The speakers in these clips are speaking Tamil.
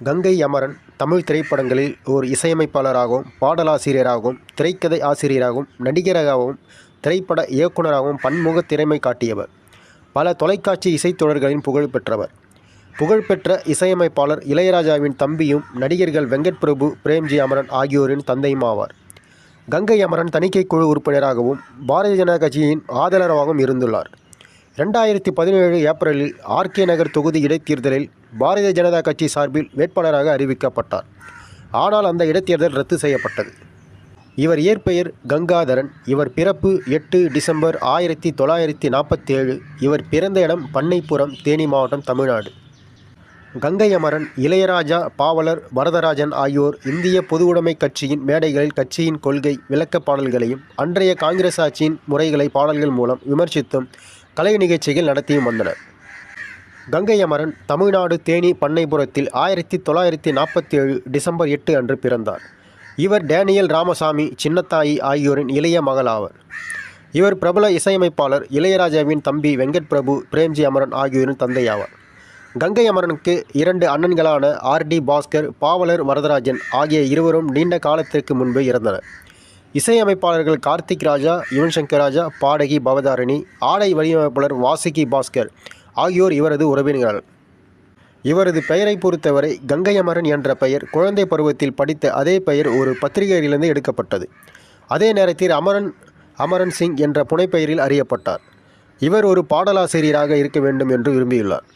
கங்கை அமரன் தமிழ் திரைப்படங்களில் ஓர் இசையமைப்பாளராகவும், பாடலாசிரியராகவும், திரைக்கதை ஆசிரியராகவும், நடிகராகவும், திரைப்பட இயக்குனராகவும் பன்முக திறமை காட்டியவர். பல தொலைக்காட்சி இசைத்தொடர்களின் புகழ் பெற்றவர். புகழ்பெற்ற இசையமைப்பாளர் இளையராஜாவின் தம்பியும், நடிகர்கள் வெங்கட் பிரபு, பிரேம்ஜி அமரன் ஆகியோரின் தந்தையும் ஆவார். கங்கை அமரன் தணிக்கை குழு உறுப்பினராகவும், பாரதிய ஜனதா கட்சியின் ஆதரவாகவும் இருந்துள்ளார். 2017 ஏப்ரலில் ஆர்.கே. நகர் தொகுதி இடைத்தேர்தலில் பாரதிய ஜனதா கட்சி சார்பில் வேட்பாளராக அறிவிக்கப்பட்டார். ஆனால் அந்த இடைத்தேர்தல் ரத்து செய்யப்பட்டது. இவர் இயற்பெயர் கங்காதரன். இவர் பிறப்பு 8 டிசம்பர் 1947. இவர் பிறந்த இடம் பண்ணைப்புறம், தேனி மாவட்டம், தமிழ்நாடு. கங்கை அமரன், இளையராஜா, பாவலர் வரதராஜன் ஆகியோர் இந்திய பொதுவுடைமை கட்சியின் மேடைகளில் கட்சியின் கொள்கை விளக்க பாடல்களையும், அன்றைய காங்கிரஸ் ஆட்சியின் முறைகளை பாடல்கள் மூலம் விமர்சித்தும் கலை நிகழ்ச்சிகள் நடத்தியும் வந்தனர். கங்கை அமரன் தமிழ்நாடு தேனி பண்ணைப்புறத்தில் 1947 டிசம்பர் 8 அன்று பிறந்தார். இவர் டேனியல் ராமசாமி, சின்னத்தாயி ஆகியோரின் இளைய மகள் ஆவர். இவர் பிரபல இசையமைப்பாளர் இளையராஜாவின் தம்பி வெங்கட் பிரபு, பிரேம்ஜி அமரன் ஆகியோரின் தந்தையாவார். கங்கை அமரனுக்கு 2 அண்ணன்களான ஆர்.டி. பாஸ்கர், பாவலர் வரதராஜன் ஆகிய இருவரும் நீண்ட காலத்திற்கு முன்பு இறந்தனர். இசையமைப்பாளர்கள் கார்த்திக் ராஜா, யுவன் சங்கர் ராஜா, பாடகி பவதாரணி, ஆடை வடிவமைப்பாளர் வாசுகி பாஸ்கர் ஆகியோர் இவரது உறவினர்கள். இவரது பெயரை பொறுத்தவரை கங்கை அமரன் என்ற பெயர் குழந்தை பருவத்தில் படித்த அதே பெயர் ஒரு பத்திரிகையிலிருந்து எடுக்கப்பட்டது. அதே நேரத்தில் அமரன் சிங் என்ற புனைப்பெயரில் அறியப்பட்டார். இவர் ஒரு பாடலாசிரியராக இருக்க வேண்டும் என்று விரும்பியுள்ளார்.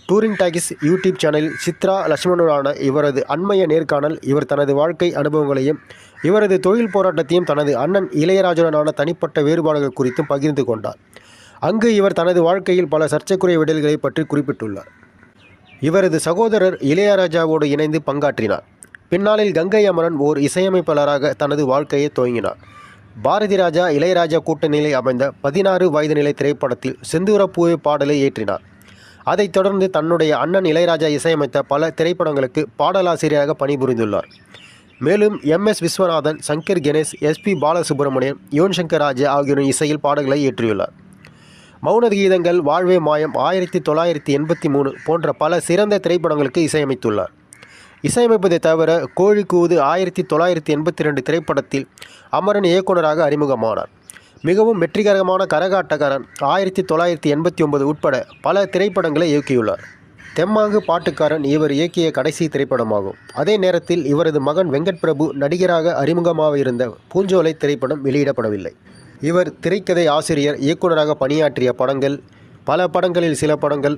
டூரிங் டாக்கீஸ் யூடியூப் சேனலில் சித்ரா லட்சுமணனுடனான இவரது அண்மைய நேர்காணல் இவர் தனது வாழ்க்கை அனுபவங்களையும், இவரது தொழில் போராட்டத்தையும், தனது அண்ணன் இளையராஜுடனான தனிப்பட்ட வேறுபாடுகள் குறித்தும் பகிர்ந்து கொண்டார். அங்கு இவர் தனது வாழ்க்கையில் பல சர்ச்சைக்குரிய விடல்களை பற்றி குறிப்பிட்டுள்ளார். இவரது சகோதரர் இளையராஜாவோடு இணைந்து பங்காற்றினார். பின்னாளில் கங்கை அமரன் ஓர் இசையமைப்பாளராக தனது வாழ்க்கையை துவங்கினார். பாரதி ராஜா இளையராஜா கூட்டணியில் அமைந்த 16 வயது நிலை திரைப்படத்தில் செந்தூரப்பூவே பாடலை இயற்றினார். அதைத் தொடர்ந்து தன்னுடைய அண்ணன் இளையராஜா இசையமைத்த பல திரைப்படங்களுக்கு பாடலாசிரியராக பணிபுரிந்துள்ளார். மேலும் எம்.எஸ். விஸ்வநாதன், சங்கர் கணேஷ், எஸ்.பி. பாலசுப்ரமணியம், யுவன் சங்கர் ராஜா ஆகியோரின் இசையில் பாடல்களை இயற்றியுள்ளார். மௌன கீதங்கள், வாழ்வே மாயம், 1983 போன்ற பல சிறந்த திரைப்படங்களுக்கு இசையமைத்துள்ளார். இசையமைப்பதை தவிர கோழி கூவுது 1982 திரைப்படத்தில் அமரன் இயக்குனராக அறிமுகமானார். மிகவும் வெற்றிகரமான கரகாட்டக்காரன் 1989 உட்பட பல திரைப்படங்களை இயக்கியுள்ளார். தெம்மாங்கு பாட்டுக்காரன் இவர் இயக்கிய கடைசி திரைப்படமாகும். அதே நேரத்தில் இவரது மகன் வெங்கட் பிரபு நடிகராக அறிமுகமாக இருந்த பூஞ்சோலை திரைப்படம் வெளியிடப்படவில்லை. இவர் திரைக்கதை ஆசிரியர், இயக்குனராக பணியாற்றிய படங்கள் பல படங்களில் சில படங்கள்